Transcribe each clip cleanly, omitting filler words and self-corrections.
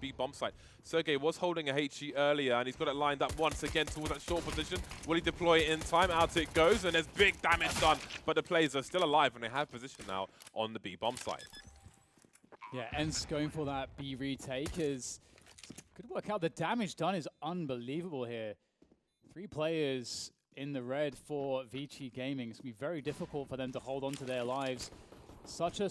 B bomb site. Sergey was holding a HE earlier, and he's got it lined up once again towards that short position. Will he deploy it in time? Out it goes, and there's big damage done. But the players are still alive, and they have position now on the B bomb site. Yeah, ENCE going for that B retake is could work out. The damage done is unbelievable here. 3 players in the red for ViCi Gaming. It's going to be very difficult for them to hold on to their lives. Such a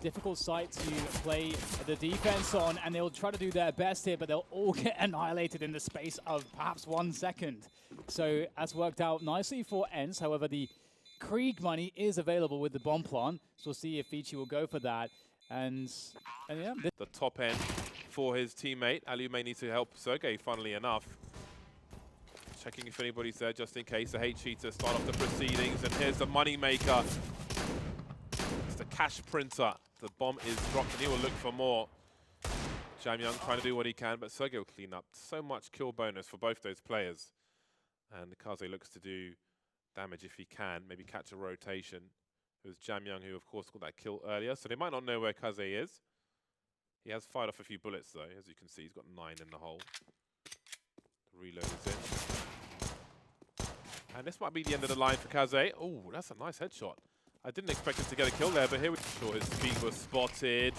difficult site to play the defense on, and they'll try to do their best here, but they'll all get annihilated in the space of perhaps 1 second. So that's worked out nicely for ENCE. However, the Krieg money is available with the bomb plant, so we'll see if ViCi will go for that. And yeah. The top end for his teammate. Ali may need to help Sergey, funnily enough. Checking if anybody's there just in case. A HE to start off the proceedings, and here's the money maker. It's the cash printer. The bomb is dropped, and he will look for more. Jamyoung trying to do what he can, but Sergey will clean up. So much kill bonus for both those players. And Kaze looks to do damage if he can, maybe catch a rotation. It was Jamyoung who, of course, got that kill earlier, so they might not know where Kaze is. He has fired off a few bullets, though. As you can see, he's got 9 in the hole. The reload is in. And this might be the end of the line for Kaze. Oh, that's a nice headshot. I didn't expect him to get a kill there, but here we saw his speed was spotted.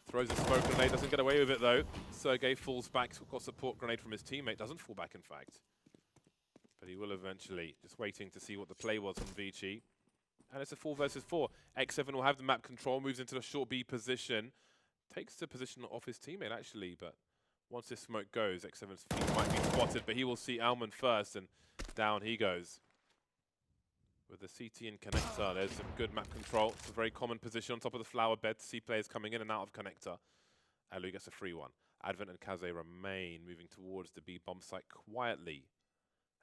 Throws a smoke grenade, doesn't get away with it, though. Sergey falls back, got a support grenade from his teammate. Doesn't fall back, in fact. But he will eventually. Just waiting to see what the play was from ViCi. And it's a 4 versus 4. X7 will have the map control, moves into the short B position. Takes the position off his teammate, actually, but once this smoke goes, X7's feet might be spotted, but he will see Alman first, and down he goes. With the CT and connector, there's some good map control. It's a very common position on top of the flower bed to see players coming in and out of connector. Alu gets a free one. Advent and Kaze remain moving towards the B bomb site quietly.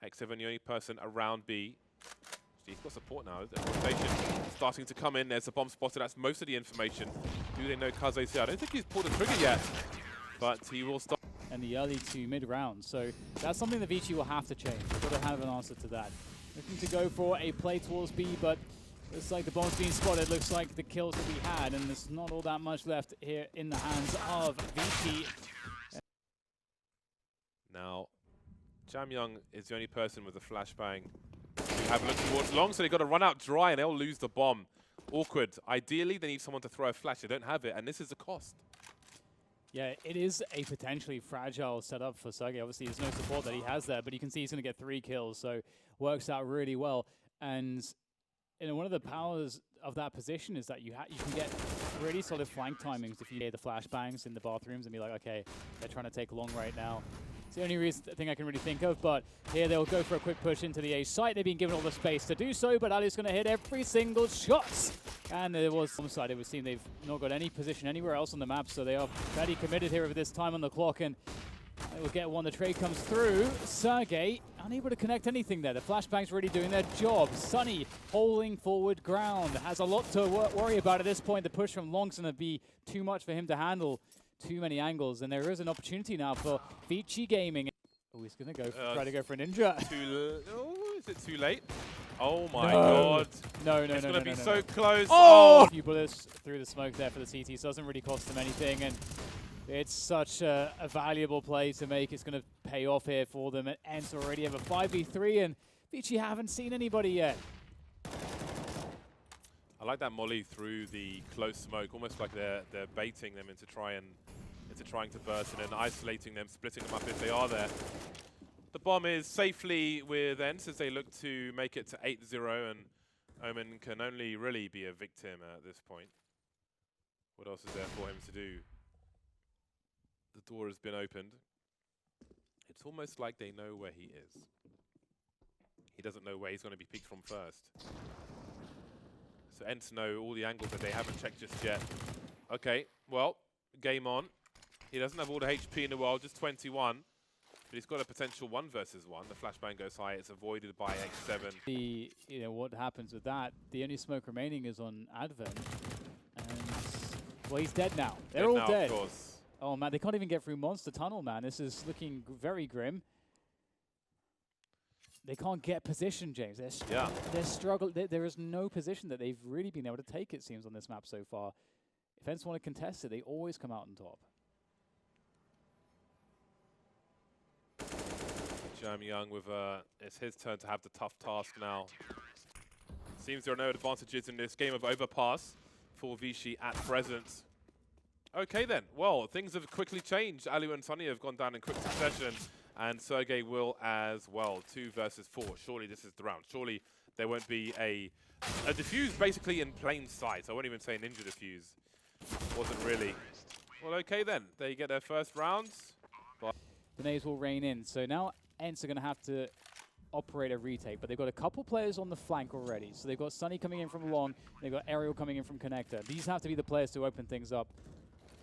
X7, the only person around B. He's got support now. The rotation starting to come in. There's a bomb spotted. That's most of the information. Do they know Kaze's here? I don't think he's pulled the trigger yet, but he will stop. And the early to mid round. So that's something that ViCi will have to change. They've got to have an answer to that. Looking to go for a play towards B, but looks like the bomb's being spotted. Looks like the kills that we had, and there's not all that much left here in the hands of ViCi. Now, Jamyoung is the only person with a flashbang. Have a look towards long, so they've got to run out dry, and they'll lose the bomb. Awkward. Ideally, they need someone to throw a flash. They don't have it, and this is the cost. Yeah, it is a potentially fragile setup for Sergey. Obviously, there's no support that he has there, but you can see he's going to get 3 kills, so works out really well. And one of the powers of that position is that you can get really solid flank timings if you hear the flashbangs in the bathrooms and be like, okay, they're trying to take long right now. It's the only thing I can really think of, but here they'll go for a quick push into the A site. They've been given all the space to do so, but Ali's going to hit every single shot. And there was some side. It would seem they've not got any position anywhere else on the map, so they are fairly committed here with this time on the clock, and they will get one. The trade comes through. Sergey unable to connect anything there. The flashbangs really doing their job. Sunny holding forward ground. Has a lot to worry about at this point. The push from Long's going to be too much for him to handle. Too many angles, and there is an opportunity now for ViCi Gaming. Oh, he's going to go try to go for a ninja. Oh, is it too late? Oh my god. No. It's going to be so close. Oh! A few bullets through the smoke there for the CT, so it doesn't really cost them anything, and it's such a valuable play to make. It's going to pay off here for them. ENCE already have a 5v3, and ViCi haven't seen anybody yet. I like that molly through the close smoke, almost like they're baiting them into trying to burst and then isolating them, splitting them up if they are there. The bomb is safely with ENCE as they look to make it to 8-0, and Omen can only really be a victim at this point. What else is there for him to do? The door has been opened. It's almost like they know where he is. He doesn't know where he's going to be picked from first. So ENCE know all the angles that they haven't checked just yet. Okay, well, game on. He doesn't have all the HP in the world, just 21. But he's got a potential 1 versus 1. The flashbang goes high, it's avoided by X7. What happens with that, the only smoke remaining is on Advent. And, well, he's dead now. They're all dead. Of course. Oh, man, they can't even get through Monster Tunnel, man. This is looking very grim. They can't get position, James. They're struggling. There is no position that they've really been able to take, it seems, on this map so far. If ENCE want to contest it, they always come out on top. Jam Young with it's his turn to have the tough task now. Seems there are no advantages in this game of Overpass for ViCi at present. Okay then, well, things have quickly changed. Alu and Sunny have gone down in quick succession, and Sergey will as well. 2 versus 4. Surely this is the round. Surely there won't be a defuse basically in plain sight. I won't even say a ninja defuse. Wasn't really. Well, okay then. They get their first rounds. The nades will rein in. So now ENCE are going to have to operate a retake, but they've got a couple players on the flank already. So they've got Sunny coming in from long, they've got Aerial coming in from connector. These have to be the players to open things up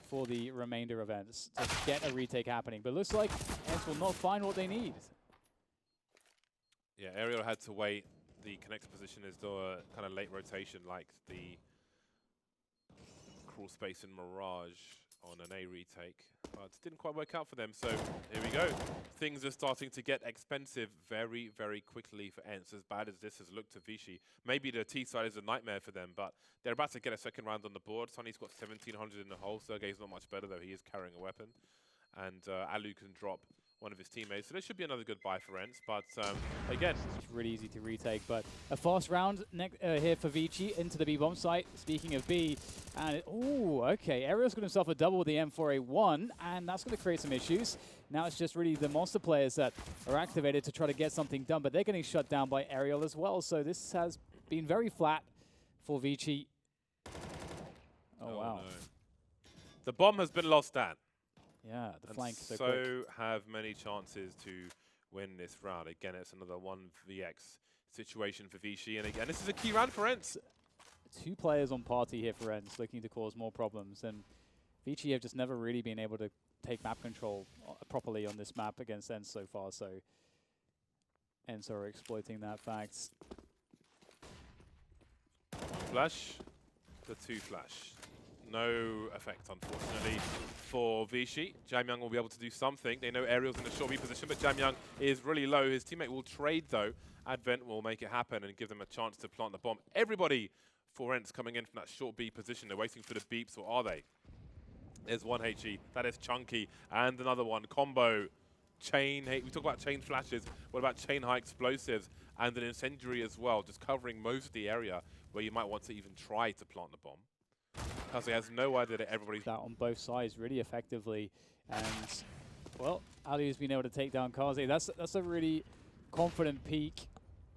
for the remainder of ENCE to get a retake happening. But it looks like ENCE will not find what they need. Yeah, Aerial had to wait. The connector position is the kind of late rotation, like the crawl space in Mirage on an A retake, but it didn't quite work out for them. So here we go. Things are starting to get expensive very, very quickly for ENCE. As bad as this has looked to ViCi, maybe the T side is a nightmare for them, but they're about to get a second round on the board. Sunny's got 1700 in the hole. Sergey's not much better though. He is carrying a weapon, and Alu can drop one of his teammates. So there should be another good buy for ENCE, but again, it's really easy to retake, but a fast round here for ViCi into the B bomb site. Speaking of B, and oh, okay, Aerial's got himself a double with the M4A1, and that's going to create some issues. Now it's just really the monster players that are activated to try to get something done, but they're getting shut down by Aerial as well. So this has been very flat for ViCi. Oh wow. No. The bomb has been lost, Dan. Yeah, the flank so so quick. have many chances to win this round. Again, it's another 1vx situation for ViCi, and again, this is a key round for ENCE. 2 players on party here for ENCE, looking to cause more problems, and ViCi have just never really been able to take map control properly on this map against ENCE so far, so ENCE are exploiting that fact. 1 flash, the 2 flash. No effect, unfortunately, for ViCi. Jam Young will be able to do something. They know Aerial's in a short B position, but Jam Young is really low. His teammate will trade, though. Advent will make it happen and give them a chance to plant the bomb. Everybody for ENCE coming in from that short B position. They're waiting for the beeps, or are they? There's one HE. That is Chunky. And another one. Combo. Chain. We talk about chain flashes. What about chain high explosives? And an incendiary as well, just covering most of the area where you might want to even try to plant the bomb. Because he has no idea that everybody's that on both sides really effectively, and well, Ali's been able to take down Kaze. That's a really confident peak.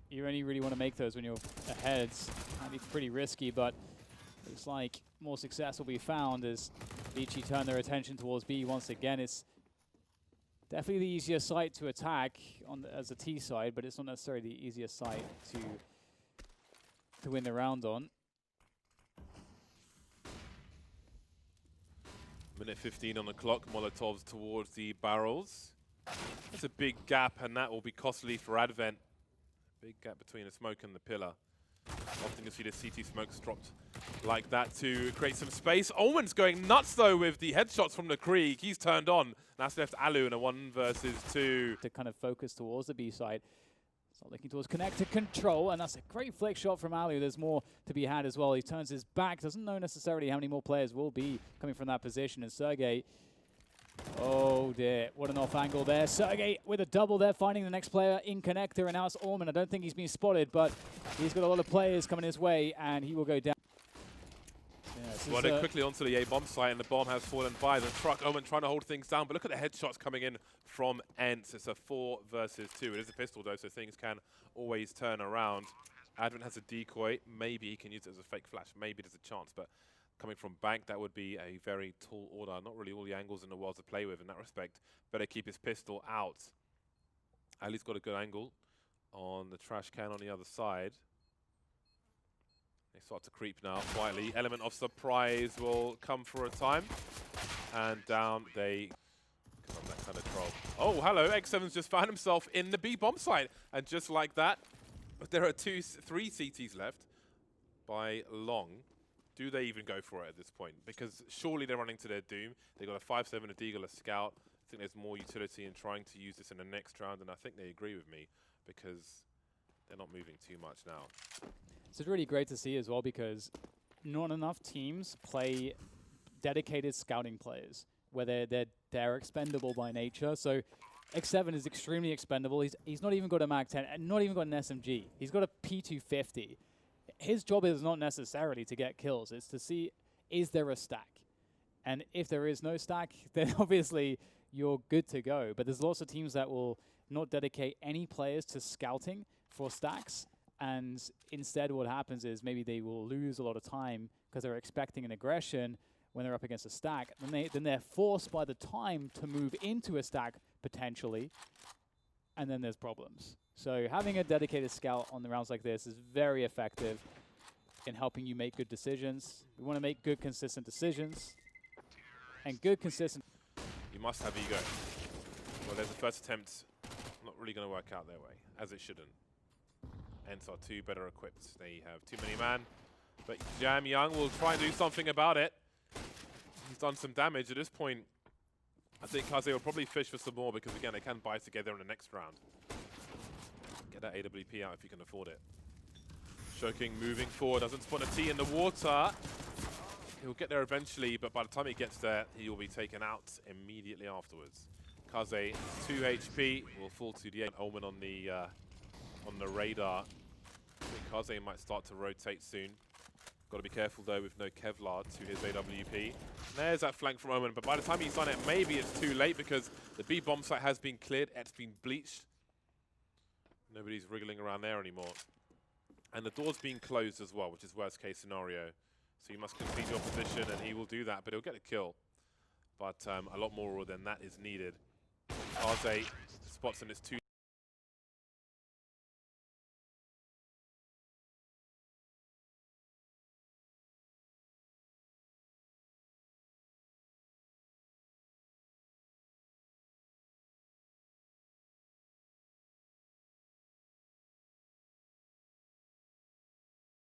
You only really want to make those when you're ahead. Can be pretty risky, but looks like more success will be found as ViCi turn their attention towards B once again. It's definitely the easier site to attack on as a T side, but it's not necessarily the easiest site to win the round on. Minute 15 on the clock. Molotovs towards the barrels. There's a big gap, and that will be costly for Advent. Big gap between the smoke and the pillar. Often you see the CT smokes dropped like that to create some space. Owen's going nuts, though, with the headshots from the Krieg. He's turned on. That's left Alu in a 1 versus 2. To kind of focus towards the B side. Start looking towards connector control, and that's a great flick shot from Alu. There's more to be had as well. He turns his back, doesn't know necessarily how many more players will be coming from that position. And Sergey, oh dear, what an off angle there. Sergey with a double there, finding the next player in connector, and now it's Orman. I don't think he's been spotted, but he's got a lot of players coming his way, and he will go down. Well, they're quickly onto the A bomb site, and the bomb has fallen by the truck. Omen trying to hold things down, but look at the headshots coming in from ENCE. It's a 4 versus 2. It is a pistol, though, so things can always turn around. Advent has a decoy. Maybe he can use it as a fake flash. Maybe there's a chance, but coming from Bank, that would be a very tall order. Not really all the angles in the world to play with in that respect. Better keep his pistol out. Ali's got a good angle on the trash can on the other side. They start to creep now quietly. Element of surprise will come for a time. And down they come on, that kind of troll. Oh, hello. X7's just found himself in the B bomb site. And just like that, there are 3 CTs left by long. Do they even go for it at this point? Because surely they're running to their doom. They got a 5-7, a Deagle, a Scout. I think there's more utility in trying to use this in the next round, and I think they agree with me because they're not moving too much now. So it's really great to see as well, because not enough teams play dedicated scouting players where they're expendable by nature. So X7 is extremely expendable. He's not even got a Mag-10 and not even got an SMG. He's got a P250. His job is not necessarily to get kills. It's to see, is there a stack? And if there is no stack, then obviously you're good to go. But there's lots of teams that will not dedicate any players to scouting for stacks. And instead what happens is maybe they will lose a lot of time because they're expecting an aggression when they're up against a stack. Then they're forced by the time to move into a stack potentially. And then there's problems. So having a dedicated scout on the rounds like this is very effective in helping you make good decisions. We want to make good, consistent decisions. And good, consistent... You must have ego. Well, there's the first attempt. Not really going to work out their way, as it shouldn't. ENCE are too better equipped. They have too many man. But Jam Young will try and do something about it. He's done some damage at this point. I think Kaze will probably fish for some more because, again, they can buy together in the next round. Get that AWP out if you can afford it. Shoking moving forward, doesn't spawn a T in the water. He'll get there eventually, but by the time he gets there, he will be taken out immediately afterwards. Kaze, 2 HP, will fall to the Omen on the radar. I think Kaze might start to rotate soon. Got to be careful though with no Kevlar to his AWP. There's that flank from Omen, but by the time he's done it, maybe it's too late because the B bomb site has been cleared. It's been bleached. Nobody's wriggling around there anymore. And the door's being closed as well, which is worst case scenario. So you must concede your position, and he will do that, but he'll get a kill. But a lot more than that is needed. Kaze spots him, it's too